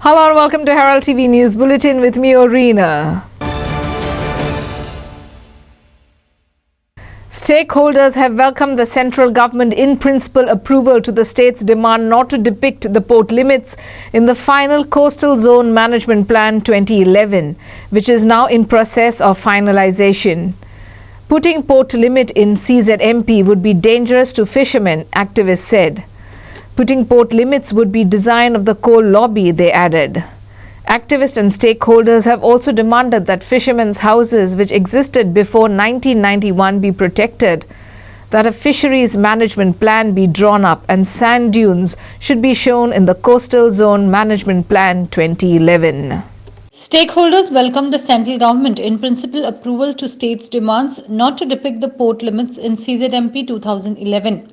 Hello and welcome to Herald TV News Bulletin with me, Orina. Stakeholders have welcomed the central government in principle approval to the state's demand not to depict the port limits in the final Coastal Zone Management Plan 2011, which is now in process of finalization. Putting port limit in CZMP would be dangerous to fishermen, activists said. Putting port limits would be design of the coal lobby, they added. Activists and stakeholders have also demanded that fishermen's houses which existed before 1991 be protected, that a fisheries management plan be drawn up and sand dunes should be shown in the Coastal Zone Management Plan 2011. Stakeholders welcomed the central government in principle approval to state's demands not to depict the port limits in CZMP 2011.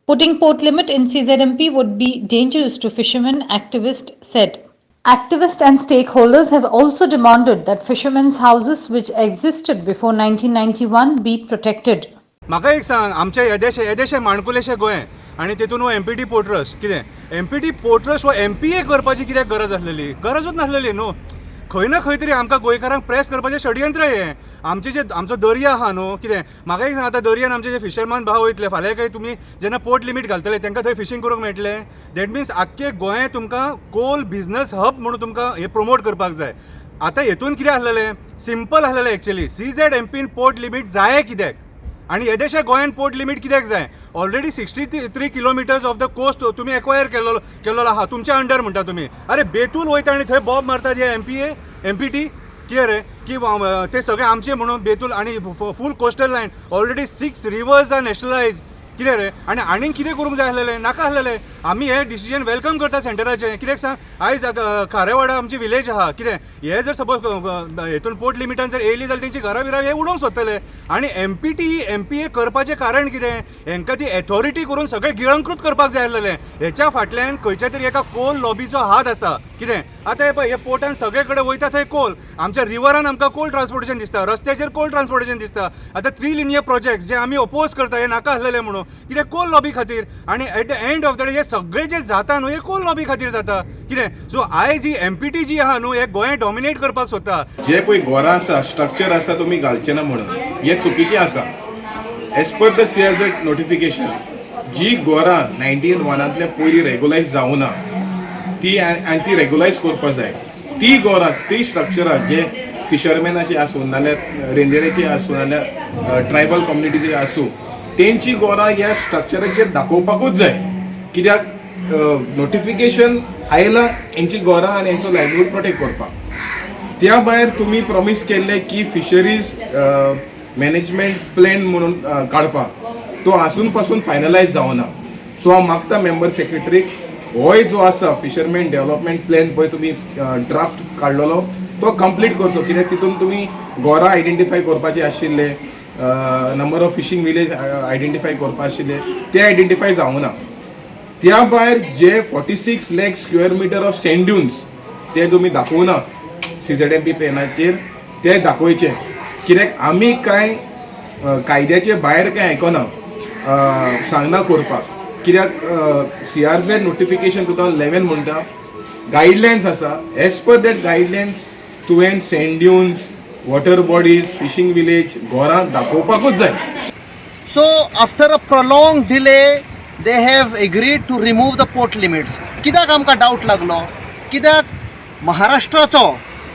Putting port limit in CZMP would be dangerous to fishermen, activists said. Activists and stakeholders have also demanded that fishermen's houses which existed before 1991 be protected. म्हाका एक सांग, आमच्या येदेशे माणकुलेशे गोंय आनी तेतून empty port trust कितें empty port trust वो MPa करपाची कित्याक गरज आसलेली? गरजूच नासलेली न्हू. खंय ना खंय तरी आमकां गोंयकारांक प्रेस करपाचें षडयंत्र हें. आमचो दर्या आहा न्हू कितें म्हाका एक सांग, आतां दर्यान आमचे जे फिशरमॅन भाव वयतले फाल्यां काही तुमी जेन्ना पोर्ट लिमीट घालतले तांकां थंय फिशींग करूंक मेळटलें. दॅट मिन्स आख्खे गोंय तुमकां कोल बिजनस हब म्हणून तुमकां हे प्रमोट करपाक जाय. आतां हेतून कितें आसलेलें? सिंपल आसलेलें एक्चुअली. CZMPन पोर्ट लिमीट जाय कित्याक? आणि येदेशे गोंयान पोर्ट लिमीट कित्याक जाय? Already 63 kilometers of the coast तुम्ही एक्वायर केलेलो आहा तुमच्या अंडर म्हणटा तुम्ही. अरे बेतूल वयता आनी थंय बॉब मारतात हे एमपीटी कितें रे की ते सगळे आमचे म्हणून बेतूल आणि full coastal line already 6 rivers are nationalise कितें रे आणि आनीक कितें करूंक जाय आसलेलें? नाका आसलेलें. आमी हे डिसिजन वेलकम करता सेंटराचें. कित्याक सांग, आयज खारेवाडा आमची विलेज आहा कितें हे जर सपोज हेतून पोर्ट लिमिटान जर येयली जाल्यार तेंची घरां बिरां हे उडोवंक सोदतले. आनी एमपीए करपाचें कारण कितें? हेंकां ती एथॉरिटी करून सगळें गिळंकृत करपाक जाय आसलेलें. हेच्या फाटल्यान खंयच्या तरी एका कोल लॉबीचो हात आसा. कितें आतां हे पळय हे पोर्टान सगळे कडेन वयता थंय कोल. आमच्या रिवरान आमकां कोल ट्रान्सपोर्टेशन दिसता, रस्त्याचेर कोल ट्रान्सपोर्टेशन दिसता. आतां 3 लिनियर प्रोजेक्ट जे आमी अपोज करता हे नाका आसलेले म्हणून कितें कोल लॉबी खातीर. आनी at the end of the day हे सगळे जे जाता न्हू हे कोल लॉबी खातीर जाता. कितें सो आयज ही एमपीटी जी आहा न्हू हे गोंय डॉमिनेट करपाक सोदता. जे पळय घरां आसा स्ट्रक्चर आसा तुमी घालचे ना म्हणून हे चुकीचें आसा. As per the CRZ notification जी घरां 1901तल्या पयलीं रेगुलायज जावं ना ती आनी ती रेगुलायज करपाक जाय. ती घरां ती स्ट्रक्चरां जे फिशरमॅनाची आसूं नाल्यार रेंदेराची आसूं नाल्यार ट्रायबल कम्युनिटीची आसूं तेंची घरां ह्या स्ट्रक्चराचेर दाखोवपाकूच जाय. कित्याक नोटिफिकेशन आयलां हेंची घरां आनी हेंचो लायव्हलीहूड प्रोटेक्ट करपाक. त्या भायर तुमी प्रॉमीस केल्ले की फिशरीज मॅनेजमेंट प्लॅन म्हणून काडपाक तो आसून पासून फायनलायज जावना. सो हांव मागता मेंबर सेक्रेटरीक होय जो आसा फिशरमॅन डेव्हलपमेंट प्लॅन पळय तुमी ड्राफ्ट काडलेलो तो कंप्लीट करचो. कित्याक तितून तुमी घरां आयडेंटिफाय करपाचे आशिल्ले, number of fishing village identify करपा आशिल्ले ते आयडेंटिफाय जावना. त्या भायर जे 46 lakh square metre of sand dunes ते तुमी दाखोवना CZMP प्लॅनाचेर ते दाखोवचे. कित्याक आमी कांय कायद्याचे भायर कांय आयकना सांगना करपाक. कित्याक CRZ नोटिफिकेशन 2011 म्हणटा गायडलायन्स आसा. एज पर दॅट गायडलायन्स तुवें sand dunes water bodies fishing village घरां दाखोवपाकूच जाय. So after a prolonged delay they have agreed to remove the port limits. कित्याक आमकां डावट लागलो? कित्याक महाराष्ट्राचो,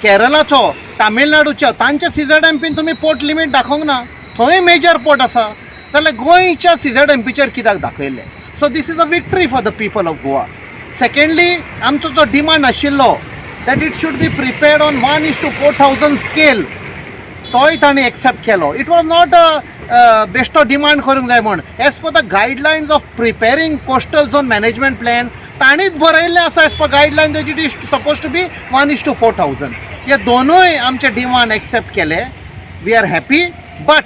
केरळाचो, तामिळनाडूच्या तांच्या CZMPन तुमी पोर्ट लिमीट दाखोवंक ना. थंय मेजर पोर्ट आसा जाल्यार गोंयच्या CZMPचेर कित्याक दाखयले? So this is a victory for the people of Goa. Secondly आमचो जो डिमांड आशिल्लो that it should be prepared on 1:4000 scale तोय ताणी एक्सेप्ट केलो. इट वॉज नॉट अ बेश्टो डिमांड करूंक जाय म्हण. As per the guidelines of preparing coastal zone management plan ताणीच बरयल्लें आसा as per guideline that it is suppose to be 1:4000. हे दोनूय आमचे डिमांड एक्सेप्ट केले. We are happy but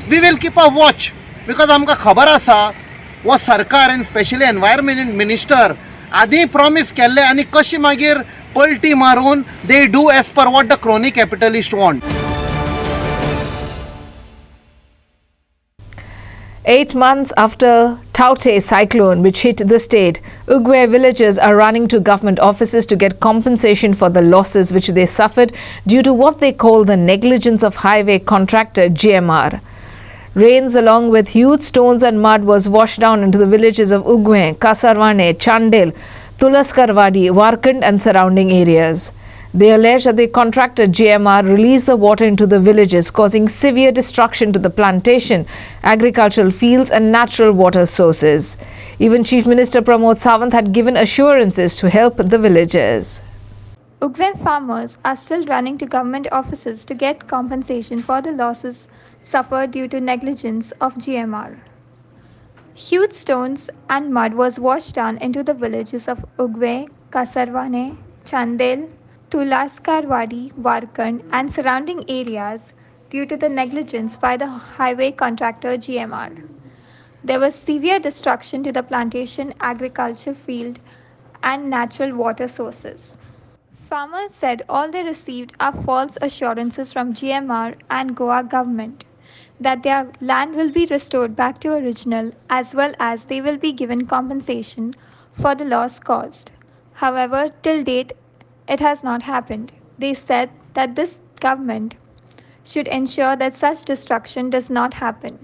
we will keep a watch because आमकां खबर आसा वो सरकार एंड स्पेशली एनवायरमेंट मिनिस्टर आदी प्रॉमीस केल्ले आनी कशी मागीर पलटी मारून दे डू as per what the crony capitalist want. 8 months after Taute cyclone, which hit the state, Ugwe villagers are running to government offices to get compensation for the losses which they suffered due to what they call the negligence of highway contractor GMR. Rains along with huge stones and mud was washed down into the villages of Ugwe, Kasarwane, Chandel, Tulaskarwadi, Warkand and surrounding areas. They allege that the contractor GMR released the water into the villages, causing severe destruction to the plantation, agricultural fields and natural water sources. Even Chief Minister Pramod Sawant had given assurances to help the villagers. Ugwe farmers are still running to government offices to get compensation for the losses suffered due to negligence of GMR. Huge stones and mud was washed down into the villages of Ugwe, Kasarwane, Chandel, Tulaskarwadi, Warkand and surrounding areas due to the negligence by the highway contractor GMR. There was severe destruction to the plantation, agriculture field and natural water sources. Farmers said all they received are false assurances from GMR and Goa government that their land will be restored back to original as well as they will be given compensation for the loss caused. However, till date, it has not happened. They said that this government should ensure that such destruction does not happen.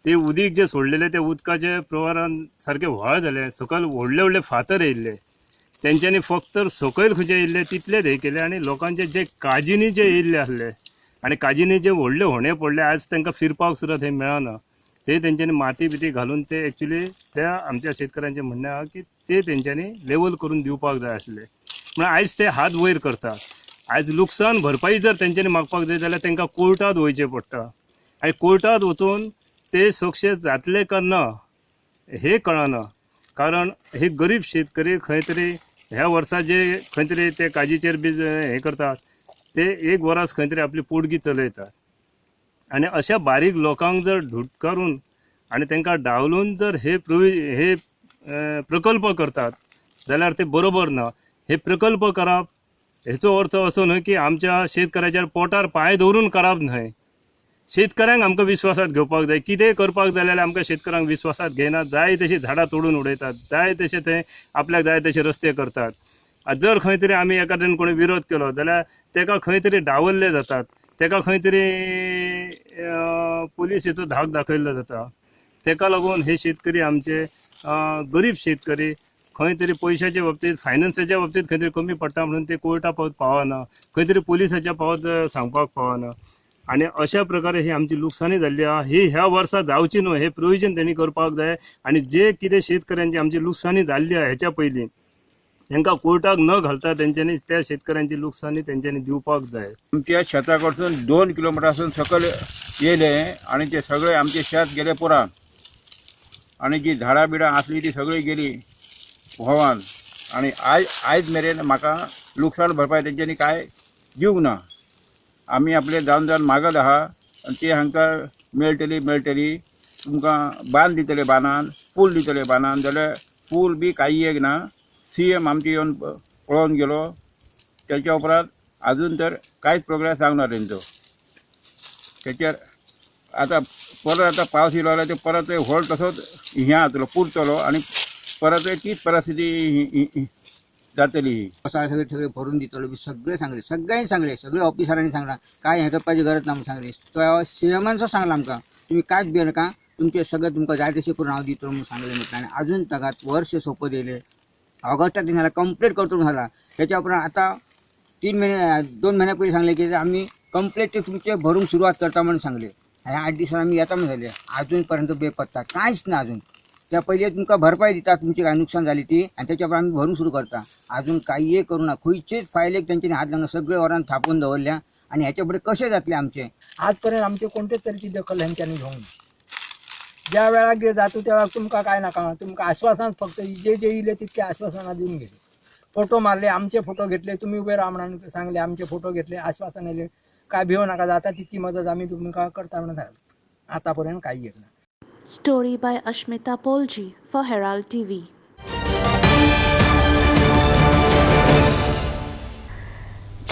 ते उदीक जे सोडलेले ते उदकाचे प्रवारान सारखे व्हाळ झाले सकयल व्हडले व्हडले फातर येयल्ले तेंच्यांनी फक्त सकयल खंयचे येयल्ले तितलेच हे केले आणि लोकांचे जे काजीनी जे येयल्ले आसले आणि काजीनी जे व्हडले होणे पडले आज तांकां फिरपाक सुद्दां थंय मेळना ते तेंच्यांनी माती बिती घालून ते एक्चुली त्या आमच्या शेतकऱ्यांचे म्हणणें आहा की ते तेंच्यांनी लेवल करून दिवपाक जाय आसले म्हण आयज ते हात वयर करतात आयज लुकसाण भरपाई जर तेंच्यांनी मागपाक जाय जाल्यार तांकां कोर्टात वयचें पडटा आनी कोर्टात वचून ते सक्सेस जातले का ना हे कळना कारण हे गरीब शेतकरी खंय तरी ह्या वर्सा जे खंय तरी ते काजीचेर बी हे करतात ते एक वरास खंय तरी आपली पोटगी चलयतात आणि अशा बारीक लोकांक जर धुटकारून आणि तांकां डावलून जर हे प्रकल्प करतात जाल्यार ते बरोबर ना हे प्रकल्प करप हेचो अर्थ असो न्हय की आमच्या शेतकऱ्याच्या पोटार पांय दवरून करप न्हय शेतकऱ्यांक आमकां विश्वासात घेवपाक जाय कितेंय करपाक जाय जाल्यार आमकां शेतकऱ्यांक विश्वासात घेनात जाय तशी झाडां तोडून उडयतात जाय तशे थंय आपल्याक जाय तशे रस्ते करतात जर खंय तरी आमी एखाद्यान कोणी विरोध केलो जाल्यार तेका खंय तरी डावल्ले जातात तेका खंय तरी पुलिसेचो धाक दाखयल्लो जाता तेका लागून हे शेतकरी आमचे गरीब शेतकरी खंय तरी पयशाच्या बाबतींत फायनान्साच्या बाबतींत खंय तरी कमी पडटा म्हणून ते कोर्टा पावना खंय तरी पुलिसाच्या पावत सांगपाक पावना आणि अशा प्रकारे ही आमची लुकसाणी झाली आहे ही ह्या वर्सा जावची न्हय हे प्रोविजन त्यांनी करपाक जाय आणि जे कितें शेतकऱ्यांची आमची लुकसाणी झाली आहे ह्याच्या पयलीं तांकां कोर्टाक न घालता तेंच्यांनी त्या शेतकऱ्यांची लुकसाणी तेंच्यांनी दिवपाक जाय आमच्या शेता कडसून 2 किलोमिटरासून सकयल येयले आणि ते सगळे आमचे शेत गेले पुरान आणि जी झाडां बिडां आसली ती सगळी गेली व्हावान आणि आयज मेरेन म्हाका लुकसाण भरपाय तेंच्यांनी काय दिवंक ना आमी आपले जावन मागत आहा आनी ती हांकां मेळटली तुमकां बांद दितले बांदान पूल दितले बांदान जाल्यार पूल बी कांय एक ना CM आमचे येवन पळोवन गेलो त्याच्या उपरांत अजून तर कांयच प्रोग्रेस जावना तेंचो तेचेर आतां परत पावस येयलो जाल्यार ते परत व्हड तसोच हें जातलो पुरतलो आनी परत तीच परिस्थिती जातली सगळे भरून दितलो बी सगळे सांगले सगळ्यांनी सांगले सगळे ऑफिसरांनी सांगला काय हे करपाची गरज ना म्हणून सांगले तो सीएमानचो सांगला आमकां तुम्ही कांयच भिये नाका तुमचे सगळे तुमकां जाय तशें करून हांव दितलो म्हणून सांगले म्हटलें आनी अजून ताकात वर्ष सोंपत येयले ऑगस्टात झाला कंप्लीट करतो झाला त्याच्या उपरांत आता 2 महिन्या पयलीं सांगले की आम्ही कंप्लीट तुमचे भरूंक सुरवात करता म्हणून सांगले ह्या 8 दिवसांनी आम्ही येता म्हणून झाले अजून पर्यंत बेपत्ता कांयच ना अजून त्या पहिले तुमकां भरपाई दिता तुमची काय नुकसान झाली ती आणि त्याच्या उपरांत आम्ही भरूंक सुरू करता अजून काही करू ना खंयचेच फायलेक तेंच्यांनी हात लावना सगळे वरान थापून दवरल्या आणि ह्याच्या फुडें कशें जातले आमचे आजपर्यंत आमचे कोणतेच तरेची दखल हेंच्यांनी घेवंक ना ज्या वेळार जाता त्या वेळार तुमकां काय नाका तुमकां आश्वासन फक्त जे येयले तितके आश्वासनां दिवन गेले फोटो मारले आमचे फोटो घेतले तुम्ही उबे राहा म्हणून सांगले आमचे फोटो घेतले आश्वासन येयले काय भिवू नाका जाता तितकी मदत आमी तुमकां करता म्हणून सांगले आतापर्यंत काही एक ना Story by Ashmita Polji for Herald TV.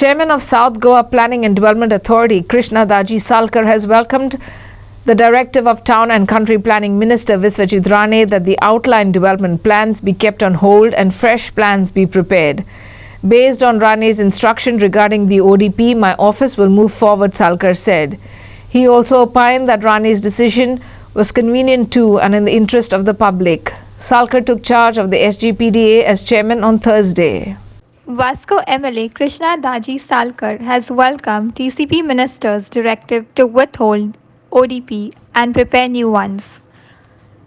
Chairman of South Goa Planning and Development Authority, Krishna Daji Salkar, has welcomed The directive of Town and Country Planning Minister Viswajit Rane that the outlined development plans be kept on hold and fresh plans be prepared. Based on Rane's instruction regarding the ODP, my office will move forward, Salkar said. He also opined that Rane's decision was convenient to and in the interest of the public. Salkar took charge of the SGPDA as chairman on Thursday. Vasco MLA Krishna Daji Salkar has welcomed TCP minister's directive to withhold ODP and prepare new ones.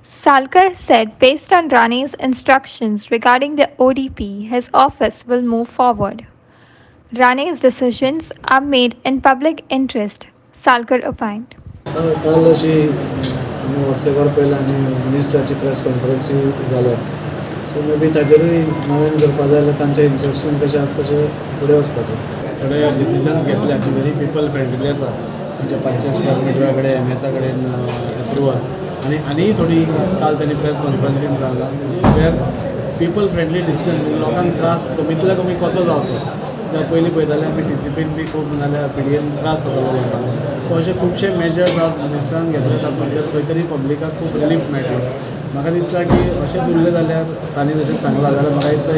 Salkar said based on Rane's instructions regarding the ODP, his office will move forward. Rane's decisions are made in public interest, Salkar opined. काल अशी आमी वॉट्सॅपार पळयलां आनी मिनिस्टराची press कॉन्फरन्सूय जाल्या so may be ताजेरूय नवें करपा जाय जाल्यार तांचें इन्स्ट्रक्शन कशें आसा तशें फुडें वचपाचें थोडे डिसिजन्स घेतले जी व्हेरी पिपल फ्रेंडली आसा म्हणजे 500 स्क्वेअर मिटरा कडेन MSA कडेन एप्रुवल आनी थोडी काल तांणी प्रेस कॉन्फरन्सीन सांगलां वेर पीपल फ्रेंडली डिसिजन लोकांक त्रास कमींतल्या कमी कसो जावचो कित्याक पयलीं पळयताले आमी TCPन बी खूब नाल्यार PDN त्रास जातालो लोकांक सो अशे खुबशे मेजर्स आज मिनिस्टरान घेतले तातूंत खंय तरी पब्लिकाक खूब रिलीफ मेळटलो म्हाका दिसता की अशेंच उरलें जाल्यार तांणी जशें सांगलां जाल्यार म्हाका दिसता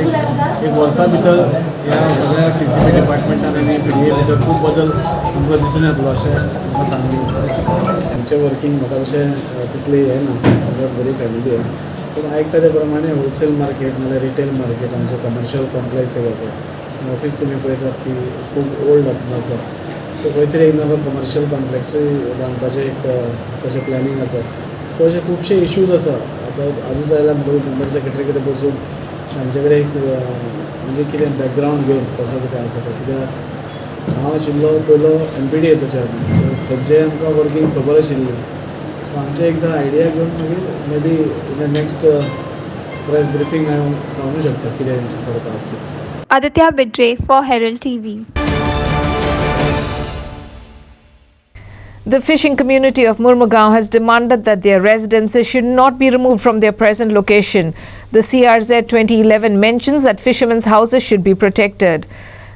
एक वर्सा भितर ह्या सगळ्या TCP डिपार्टमेंटान आनी PDA भितर खूब बदल आमकां दिसून येतलो अशें म्हाका सांगलें दिसता आमचें वर्कींग म्हाका तशें तितलें हें ना बरी फॅमिली आहे पूण आयकता ते प्रमाणे होलसेल मार्केट नाल्यार रिटेल मार्केट आमचो कमर्शियल कॉम्प्लेक्स एक आसा ऑफिस तुमी पळयतात की खूब ओल्ड आसा सो खंय तरी एक नवो कमर्शियल कॉम्प्लेक्सूय बांदपाचें एक तशें प्लॅनिंग आसा सो अशे खुबशे इश्यूज आसा आतां आजूच आयला मेंबर सेक्रेटरी कडेन बसून तांचे कडेन एक म्हणजे कितें बॅकग्रावंड घेवन कसो कितें आसा तो कित्याक हांव आशिल्लो पयलो MPDAचो चेअरमॅन सो खंयचें आमकां वर्कींग खबर आशिल्ली सो आमचें एकदां आयडिया घेवन मागीर may be in the next press briefing हांव सांगूंक शकता कितें करपा आसता Aditya Bidre for Herald TV. The fishing community of Murmugaon has demanded that their residences should not be removed from their present location. The CRZ 2011 mentions that fishermen's houses should be protected.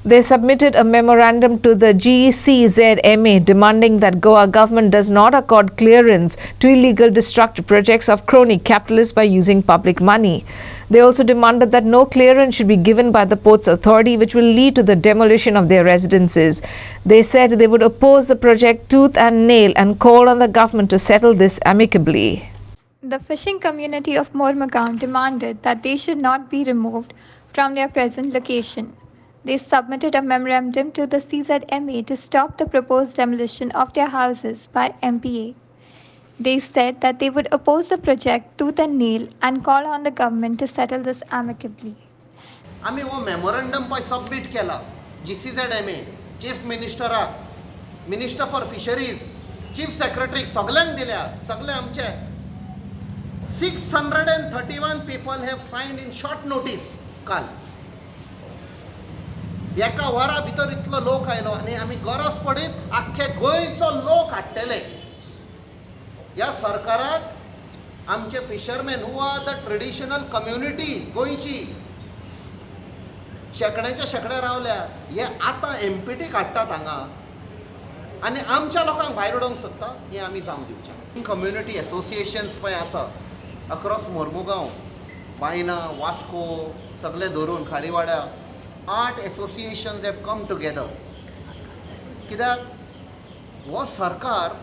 They submitted a memorandum to the GCZMA demanding that Goa government does not accord clearance to illegal destructive projects of crony capitalists by using public money. They also demanded that no clearance should be given by the Ports Authority, which will lead to the demolition of their residences. They said they would oppose the project tooth and nail and call on the government to settle this amicably. The fishing community of Mormugaon demanded that they should not be removed from their present location. They submitted a memorandum to the CZMA to stop the proposed demolition of their houses by MPA. They said that they would oppose the project tooth and nail and call on the government to settle this amicably. आम्ही हो memorandum पळय submit केला GCZMA chief मिनिस्टराक minister for fisheries chief सेक्रेटरीक सगळ्यांक दिल्या सगळे आमचे 631 people have signed in short notice काल एका वरा भितर इतलो लोक आयलो आनी आमी गरज पडीत आख्खे गोंयचो लोक हाडटले ह्या सरकाराक आमचे fisherman who are the traditional community गोंयची शेकड्याच्या शेकड्या रावल्या हे आतां MPT काडटात हांगा आनी आमच्या लोकांक भायर उडोवंक सोदता हें आमी जावंक दिवचें कम्युनिटी एसोसिएशन्स पळय आसा अक्रॉस मोर्मुगांव बायना वास्को सगळे धरून खारीवाड्या 8 एसोसिएशन्स हॅव कम टुगेदर कित्याक हो सरकार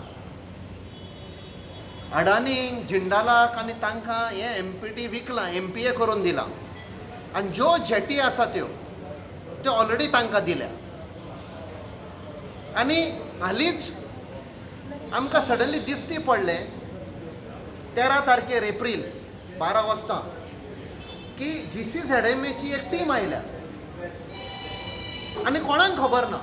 अडानीक जिंदालाक आनी तांकां हे MPT विकलां MPA करून दिलां आनी ज्यो जेटी आसा त्यो ऑलरेडी तांकां दिल्या आनी हालींच आमकां सडनली दिसती पडलें 13 तारखेर एप्रील 12 वाजता की GCZMAची एक टीम आयल्या आनी कोणाक खबर ना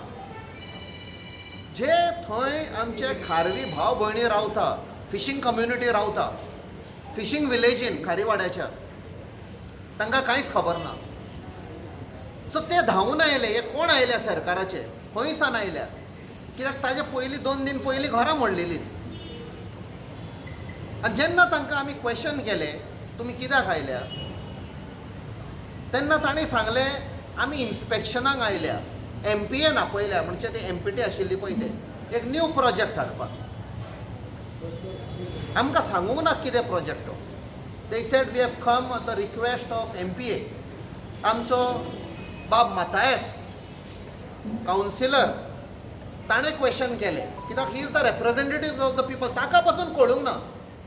जे थंय आमचे खारवी भाव भयणी रावता फिशींग कम्युनिटी रावता फिशींग विलेजीन खारीवाड्याच्या तांकां कांयच खबर ना सो ते धांवून आयले हे कोण आयल्या सरकाराचे खंय सान आयल्या कित्याक ताजे पयलीं 2 दीन पयलीं घरां मोडलेलीं आनी जेन्ना तांकां आमी क्वेश्चन केले तुमी कित्याक आयल्या तेन्ना ताणें सांगलें आमी इन्स्पेक्शनाक आयल्या MPA आपयल्या म्हणजे ते MPT आशिल्ली पळय ते एक न्यू प्रोजेक्ट हाडपाक आमकां सांगूंक ना कितें प्रोजेक्ट हो. They said we have come at the request of MPA. आमचो बाब मातायस कावन्सिलर ताणें क्वेश्चन केलें कित्याक he is the representative of the people. ताका पासून कळूंक ना,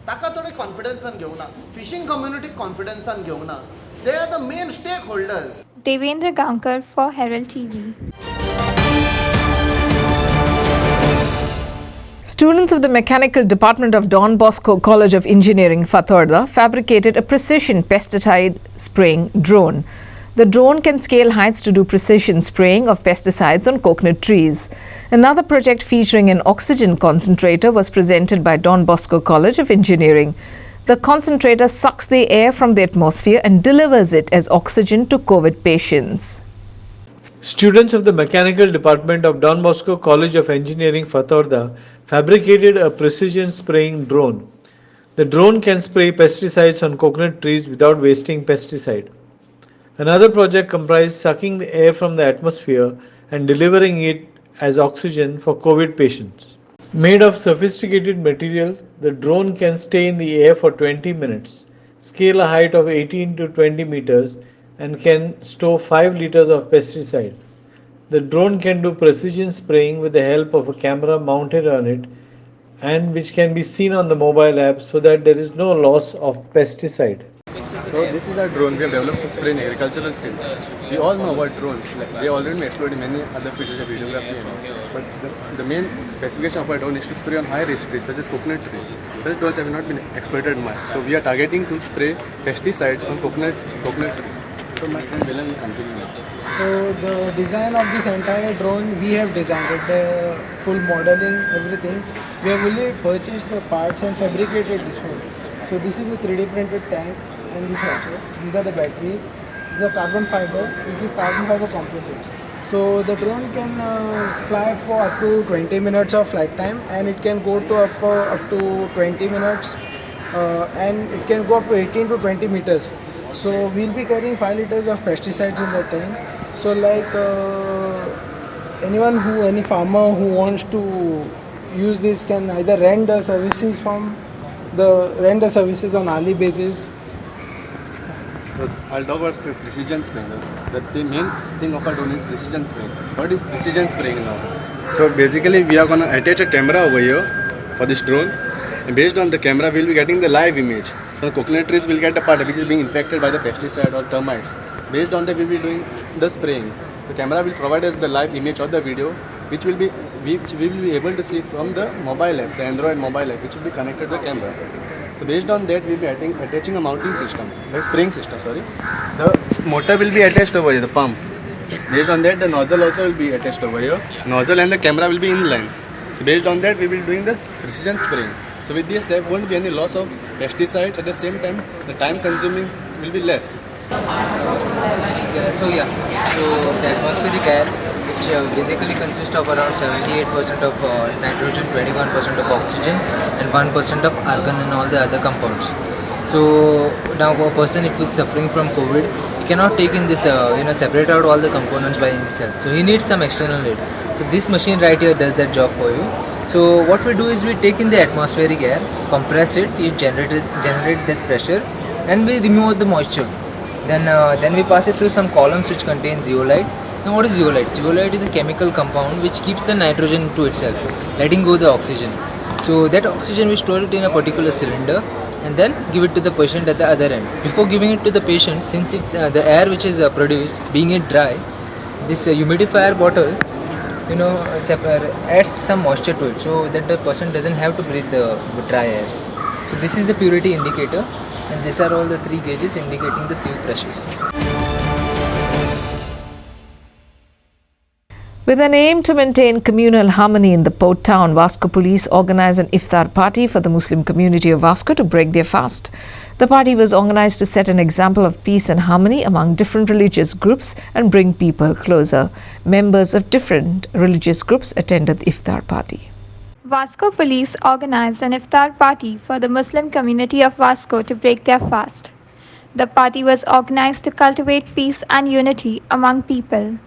ताका थोडी कॉन्फिडन्सान घेवंक ना, फिशींग कम्युनिटी कॉन्फिडन्सान घेवंक ना. They are the main stakeholders. Devendra Gankar for Herald TV. Students of the Mechanical Department of Don Bosco College of Engineering, Fatorda, fabricated a precision pesticide spraying drone. The drone can scale heights to do precision spraying of pesticides on coconut trees. Another project featuring an oxygen concentrator was presented by Don Bosco College of Engineering. The concentrator sucks the air from the atmosphere and delivers it as oxygen to COVID patients. Students of the Mechanical Department of Don Bosco College of Engineering, Fatorda, fabricated a precision spraying drone. The drone can spray pesticides on coconut trees without wasting pesticide. Another project comprised sucking the air from the atmosphere and delivering it as oxygen for COVID patients. Made of sophisticated material, the drone can stay in the air for 20 minutes, scale a height of 18 to 20 meters, and can store 5 liters of pesticide. The drone can do precision spraying with the help of a camera mounted on it, and which can be seen on the mobile app so that there is no loss of pesticide. So this is a drone we have developed to spray in agricultural field. We all know about drones. Like they already been explored in many other fields of videography. But the main specification of our drone is to spray on high-risk trees such as coconut trees. Such drones have not been exploited much. So we are targeting to spray pesticides on coconut trees. So my friend Dylan will continue. So the design of this entire drone we have designed it, the full modeling, everything. We have only purchased the parts and fabricated this one. So this is the 3D printed tank and this also. These are the batteries. These are carbon fiber. This is carbon fiber composites. So the drone can fly for up to 20 minutes of flight time, and it can go to up to 20 minutes and it can go up to 18 to 20 meters. So we'll be carrying 5 liters of pesticides in the tank. So like any farmer who wants to use this can either rent the services on hourly basis. So I'll talk about precision spraying. The main thing of our drone is precision spraying. What is precision spraying now? So basically we are going to attach a camera over here for this drone, and based on the camera we'll be getting the live image. So coconut trees will get a part which is being infected by the pesticide or termites. Based on that we'll be doing the spraying. The camera will provide us the live image or the video which we will be able to see from the mobile app, the Android mobile app, which will be connected to the camera. So based on that, we'll be attaching a mounting system, the spraying system, sorry. The motor will be attached over here, the pump. Based on that, the nozzle also will be attached over here. Nozzle and the camera will be in line. So based on that, we will be doing the precision spraying. So with this, there won't be any loss of pesticides. At the same time, the time consuming will be less. So the atmospheric air, which basically consists of around 78% of nitrogen, 21% of oxygen, and 1% of argon and all the other compounds. So now a person, if he's suffering from COVID, he cannot take in this, separate out all the components by himself. So he needs some external aid. So this machine right here does that job for you. So what we do is we take in the atmospheric air, compress it, you generate that pressure, and we remove the moisture. Then we pass it through some columns which contain zeolite. Now what is zeolite? Zeolite is a chemical compound which keeps the nitrogen to itself, letting go the oxygen. So that oxygen we store it in a particular cylinder and then give it to the patient at the other end. Before giving it to the patient, since it's the air which is produced, being it dry, this humidifier bottle adds some moisture to it so that the person doesn't have to breathe the dry air. So this is the purity indicator, and these are all the 3 gauges indicating the seal pressures. With an aim to maintain communal harmony in the port town, Vasco Police organised an iftar party for the Muslim community of Vasco to break their fast. The party was organised to set an example of peace and harmony among different religious groups and bring people closer. Members of different religious groups attended the iftar party. Vasco Police organized an iftar party for the Muslim community of Vasco to break their fast. The party was organized to cultivate peace and unity among people.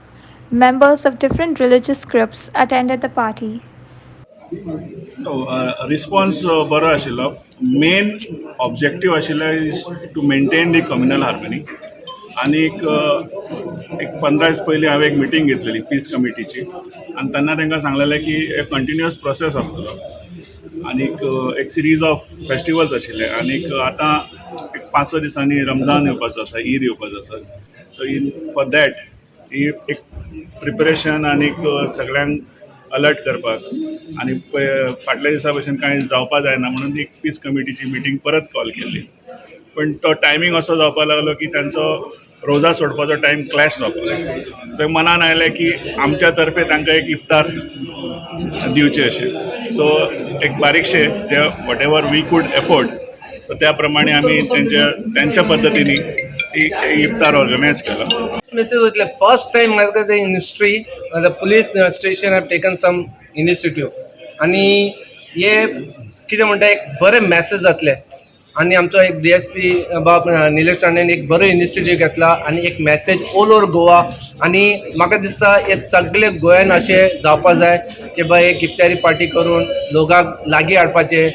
Members of different religious groups attended the party. Response बरो आशिल्लो. Main objective आशिल्लो is to maintain the communal harmony. आनी एक 15 दीस पयलीं हांवें एक meeting घेतलेली piece कमिटीची, आनी तेन्ना तांकां सांगलेलें की एक कंटिन्युअस प्रोसेस आसतलो. आनीक एक सिरीज ऑफ फेस्टिवल्स आशिल्ले. आनीक आतां एक 5-6 दिसांनी रमजान येवपाचो आसा, ईद येवपाचो आसा. सो फॉर दॅट एक प्रिपरेशन आनीक सगळ्यांक अलर्ट करपाक आनी फाटल्या दिसा भशेन कांय जावपा जायना म्हणून एक पीस कमिटीची मिटींग परत कॉल केल्ली. पण तो टायमींग असो जावपाक लागलो की तांचो रोजा सोडपाचो टायम क्लॅश जावपाक लागलो. थंय मनान आयलें की आमच्या तर्फे तांकां एक इफ्तार दिवचें अशें. सो एक बारीकशे जे whatever we could afford, so त्या प्रमाणे आमी त्यांच्या पद्दतीने इफ्तार ऑर्गनायज केलो. This is the first time in history the police station have taken some initiative आणि हे कितें म्हणटा एक बरें मॅसेज जातलें. आणि आमचो एक DSP बाब निलेश राणेन एक बरो इनिशिएटीव घेतला आनी एक मॅसेज ऑल ओवर गोवा. आनी म्हाका दिसता हे सगळे गोंयान अशें जावपा जाय की बाय एक इफ्तारी पार्टी करून लोकांक लागीं हाडपाचें.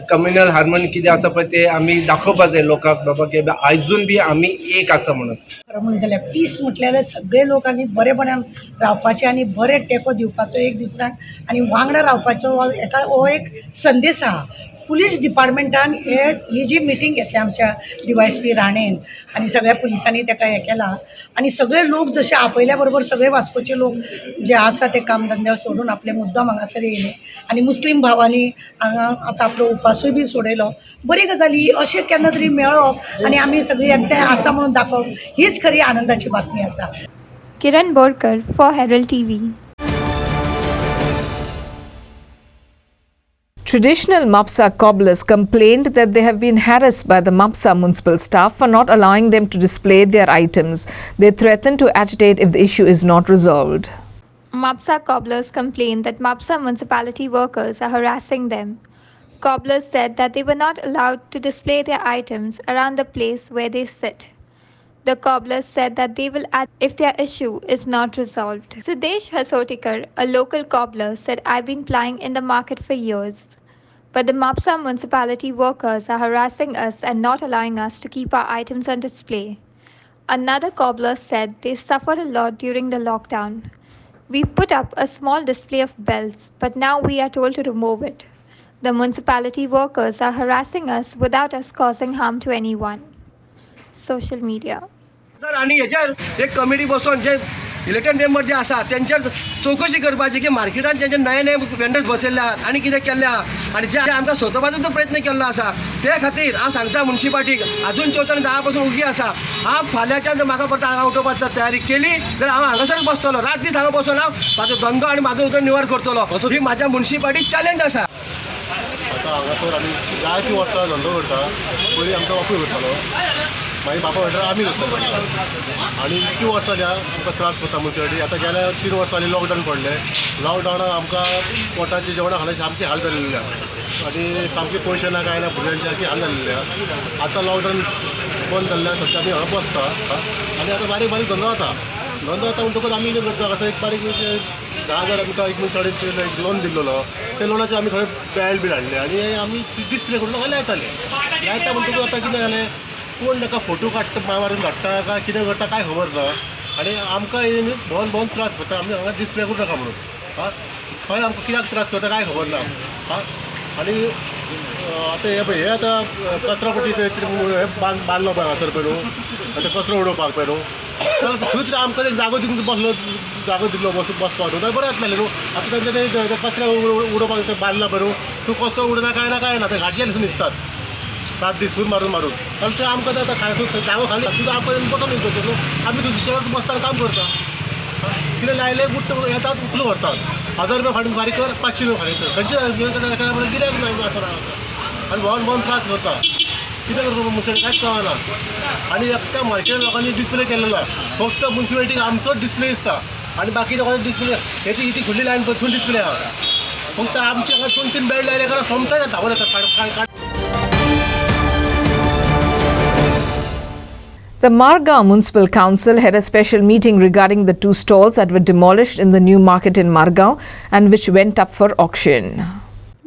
कम्युनल हार्मनी कितें आसा पळय तें आमी दाखोवपाक जाय लोकांक बाबा की आयजून बी आमी एक आसा म्हणून. म्हणून जाल्यार पीस म्हटल्यार सगळे लोकांनी बरेपणान रावपाचें आनी बरे टेको दिवपाचो एक दुसऱ्याक आनी वांगडा रावपाचो हो एक संदेश आहा. पुलीस डिपार्टमेंटान ही जी मिटींग घेतली आमच्या DYSP राणेन आनी सगळ्या पुलिसांनी ताका हें केलां. आनी सगळे लोक जशे आपयल्या बरोबर सगळे वास्कोचे लोक जे आसा ते कामधंदे सोडून आपले मुद्दाम हांगासर येयले. आनी मुस्लीम भावांनी हांगा आतां आपलो उपासूय बी सोडयलो. बरी गजाली अशें केन्ना तरी मेळप आनी आमी सगळीं एकठांय आसा म्हणून दाखोवप हीच खरी आनंदाची बातमी आसा. Kiran Borkar for Herald TV. Traditional Mapsa cobblers complained that they have been harassed by the Mapsa municipal staff for not allowing them to display their items. They threaten to agitate if the issue is not resolved. Mapsa cobblers complained that Mapsa municipality workers are harassing them. Cobblers said that they were not allowed to display their items around the place where they sit. The cobblers said that they will act if their issue is not resolved. Sidesh Hasotikar, a local cobbler, said, "I've been plying in the market for years, but the Mapsa municipality workers are harassing us and not allowing us to keep our items on display." Another cobbler said they suffered a lot during the lockdown. "We put up a small display of bells, but now we are told to remove it. The municipality workers are harassing us without us causing harm to anyone." Social media. आणि हेचेर एक committee बसोवन जे elected member जे आसा त्यांचेर चौकशी करपाची की मार्केटान जेंचे नये नये वेंडर्स बसयल्ले आहात आनी कितें केल्लें आहा आनी जे आमकां सोदपाचो जो प्रयत्न केल्लो आसा ते खातीर हांव सांगता मुन्सिपाल्टीक अजून 14 पासून उगी आसा. हांव फाल्यांच्यान जर म्हाका परत हांगा उठोवपाची तयारी केली जाल्यार हांव हांगासर बसतलो. रात दीस हांगा बसून हांव म्हाजो धंदो आनी म्हाजो उदरनिर्वाह करतलो. ही म्हाज्या मुन्सिपाल्टी चॅलेंज आसा. आतां हांगासर आमी जायतीं वर्सां धंदो करता. पयलीं आमकां बापूय करतालो, मागीर बापा म्हणटा आमी करता. आनी इतकीं वर्सां जाल्या आमकां त्रास करता मुन्सिपाल्टी. आतां गेल्या 3 वर्सां जालीं लॉकडावन पडलें. लॉकडावनाक आमकां पोटाचें जेवणा खाणाची सामकी हाल जाल्ली आनी सामकी पयशे ना काय ना भुरग्यांची सारकी हाल जाल्ली. आतां लॉकडावन बंद जाल्ल्यान सद्या आमी हांगा बसता आनी आतां बारीक बारीक धंदो जाता म्हणटकूच आमी कितें करता असो एक बारीक 10,000 आमकां एक मुन्सिपाल्टीन एक लोन दिल्लो. ते लोनाचे आमी थोडे बॅल बील हाडले आनी आमी डिस्प्ले करून लोकांक लायता म्हणटकूच आतां कितें जालें कोण ताका फोटो काडटा मारून काडटा काय कितें करता काय खबर ना. आनी आमकां भोंवन भोंवन त्रास करता. आमी हांगा डिस्प्ले करूं नाका म्हणून खंय आमकां कित्याक त्रास करता काय खबर ना. आनी आतां हे आतां कचरो पटी हे बांदलो पळय हांगासर पळय न्हू, आतां कचरो उडोवपाक पळय न्हू, जाल्यार थंयच आमकां एक जागो दिवन जागो दिल्लो बसपाक न्हू, जाल्यार बरें जातलें न्हू. आतां तेंचे कचरो उडोवपाक बांदला पळय न्हू, तूं कचरो उडना काय ना ते घाटयेन न्हिदतात रात दीस सून मारून जाल्यार ते आमकां आतां जागो खाली तुजो आमकां बसोन न्हिदचो न्हू. आमी दुसऱ्या बसताना काम करता. कितें लायले बुट्ट येतात उखलो व्हरतात. 1000 रुपया फाटीं फारीक कर, 500 रुपया फारीक कर. खंयचे कित्याक आसना आनी भोंवन त्रास करता. कितें करता मुन्सिपाल्टी कांयच कळना. आनी त्या मार्केट लोकांनी डिस्प्ले केलेलो फक्त मुन्सिपाल्टीक आमचोच डिस्प्ले दिसता आनी बाकी लोकांनी डिस्प्ले ही फुडली लायन थंय डिस्प्ले आहा. फक्त आमचे हांगा 2-3 बेड लायले कारण सोमता येता बरें येता. The Margao Municipal Council had a special meeting regarding the 2 stalls that were demolished in the new market in Margao and which went up for auction.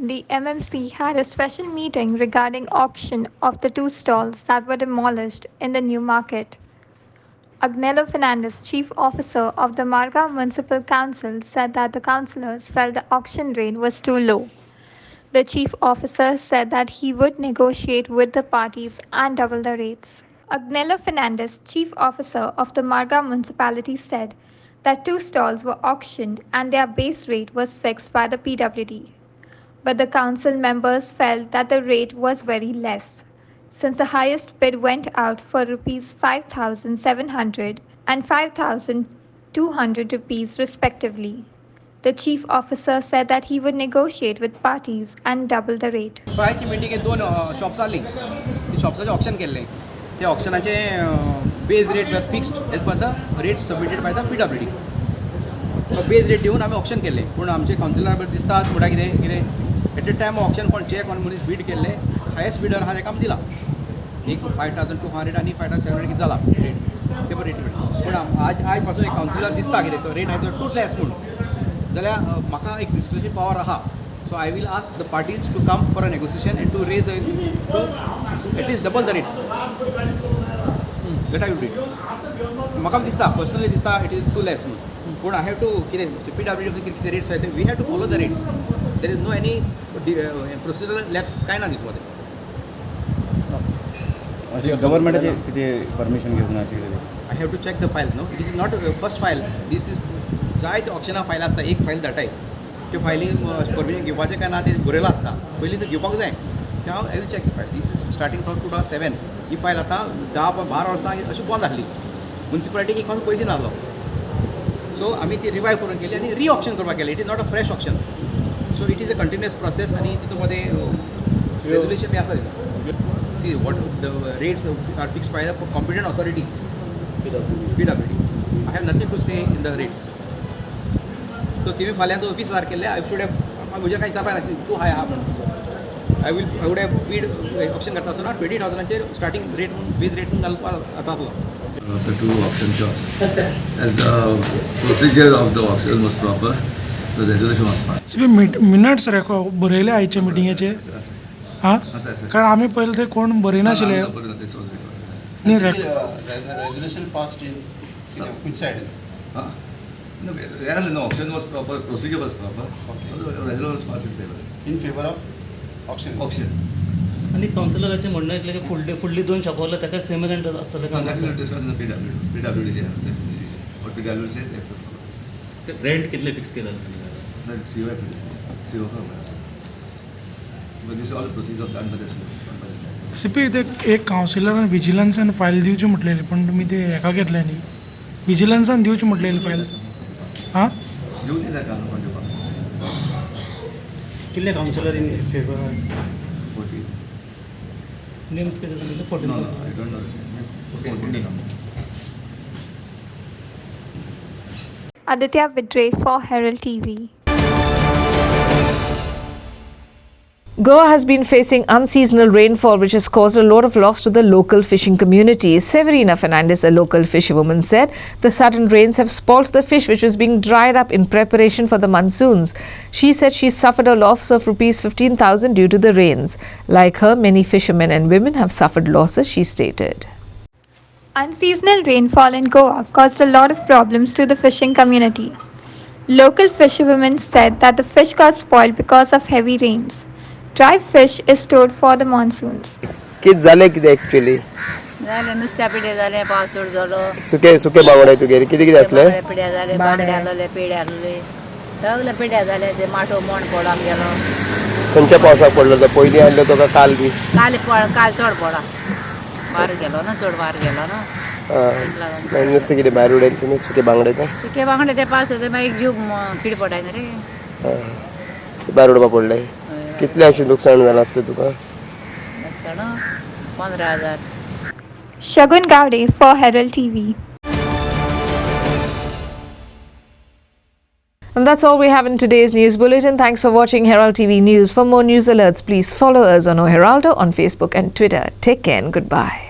The MMC had a special meeting regarding auction of the 2 stalls that were demolished in the new market. Agnello Fernandez, Chief Officer of the Margao Municipal Council, said that the councillors felt the auction rate was too low. The Chief Officer said that he would negotiate with the parties and double the rates. Agnello Fernandez, Chief Officer of the Margao Municipality, said that 2 stalls were auctioned and their base rate was fixed by the PWD. But the council members felt that the rate was very less, since the highest bid went out for Rs 5,700 and 5,200 rupees respectively. The Chief Officer said that he would negotiate with parties and double the rate. बायची मिटिंगेत 2 shops जाल्ली. ती शॉप्साचें option केल्लें. ते ऑप्शनाचे base rate वर fixed as per the rate submitted by the PWD. Base rate दिवन आमी ऑप्शन केल्लें. पूण आमचे कावन्सिलर दिसता थोड्या कितें एट द टायम ऑप्शन कोण जे कोण मनीस बीड केल्ले हायेस्ट बिडर आहा ताका आमी दिला. एक 5,200 आनी 5,700 कितें जाला रेट पेपर रेट. पूण आज पासून एक कावन्सिलर दिसता कितें तो रेट आहा तो टू लेस म्हूण जाल्यार म्हाका एक डिस्कशन पावर आहा. So I will ask the parties to come for a negotiation and to raise the to at least double the rate. That I will do. म्हाका दिसता पर्सनली दिसता it is too less. पूण I have to कितें PWD कितें rates आहाय we have to follow the rates. There is no any procedural lapse काय ना दितले. गव्हर्नमेंटाचे कितें परमिशन घेवंक ना I have to check the file. No, this is not the first file. This is जायते ऑप्शना फायल आसता. एक फायल धाडटाय. त्यो फायलीन परमिशन घेवपाचें काय ना तें बरयलां आसता. पयलीं तें घेवपाक जाय. ते हांव I will check the file. This is starting from 2007. ही फायल आतां 10-12 वर्सां अशी बंद आसली. म्युनिसिपालिटीक एक मात पयशे नासलो. सो आमी ती रिवायव करून केली आनी री ऑप्शन करपाक केलें. It is not a fresh option. So it is a continuous process आनी तितून मध्ये रेग्युलेशन बी आसा तितून. See what the rates are fixed by the competent authority PWD. I have nothing to say in the rates. So तुम्ही फाल्यां 20,000 केले. I should have म्हज्या कांय विचारपाक ना तूं हाय आहा म्हणून. I would have bid option करता आसतना 20,000चेर स्टार्टींग रेट बेज रेट घालपाक जातालो. Of the 2 auction shops, as the procedure of the auction was proper, the resolution was passed. Minutes बरयले आयचे मिटिंगेचे हां कारण आमी पयले ते कोण बरयनाशिल्ले न्ही resolution passed in which side? No, auction was proper, procedure was proper. Okay. So the resolution was passed in favor. In favor of auction. Auction. आणि काउन्सिलराचें म्हणणं आसलें की फुडली 2 शॉपां ताका सेम रेंट आसतलें का? That will discuss in the PWD decision. What PWD says they have to follow. Rent कितले fix केला? That CO have to decide. CO का but this is all procedure done by the CO. CP ते एक कावन्सिलरान विजिलन्सान file दिवची म्हटलेली पण तुमी ते हेका घेतले न्ही विजिलन्सान दिवची म्हटलेली फायल हां घेऊन येतात का कोण दिवपाक कितले कावन्सिलर इन फेवर 14 नेम्स कितले दिले? 14. No, I don't know. 14 Aditya Vidre for Herald TV. Goa has been facing unseasonal rainfall which has caused a lot of loss to the local fishing community. Severina Fernandez, a local fisherwoman, said the sudden rains have spoilt the fish which was being dried up in preparation for the monsoons. She said she suffered a loss of Rs 15,000 due to the rains. Like her, many fishermen and women have suffered losses, she stated. Unseasonal rainfall in Goa caused a lot of problems to the fishing community. Local fisherwomen said that the fish got spoiled because of heavy rains. Dry fish is stored for the monsoons. कित जालें कितें actually जालें नुस्त्या पिड्या जालें पावस चड जालो सुके बांगडे तुगेले कितें आसलें पिड्या जाले बांगडे आहलोले पेडे आहलोले सगळे पिड्या जाले ते माटो मोण पडोन गेलो खंयच्या पावसाक पडलो तो पयलीं आहलो तो काय काल बी काल चड पडा वार गेलो ना चड वार गेलो ना नुस्तें कितें भायर उडयलें तुमी सुके बांगडे ते सुके बांगडे ते पावस होते मागीर एक जीव किड पडाय ना रे भायर उडोवपाक पडले कितले अशें लुकसाण जालां आसलें तुका? 15,000. Shagun Gowde for Herald TV. And that's all we have in today's news bulletin. Thanks for watching Herald TV News. For more news alerts, please follow us on Heraldo on Facebook and Twitter. Take care and goodbye.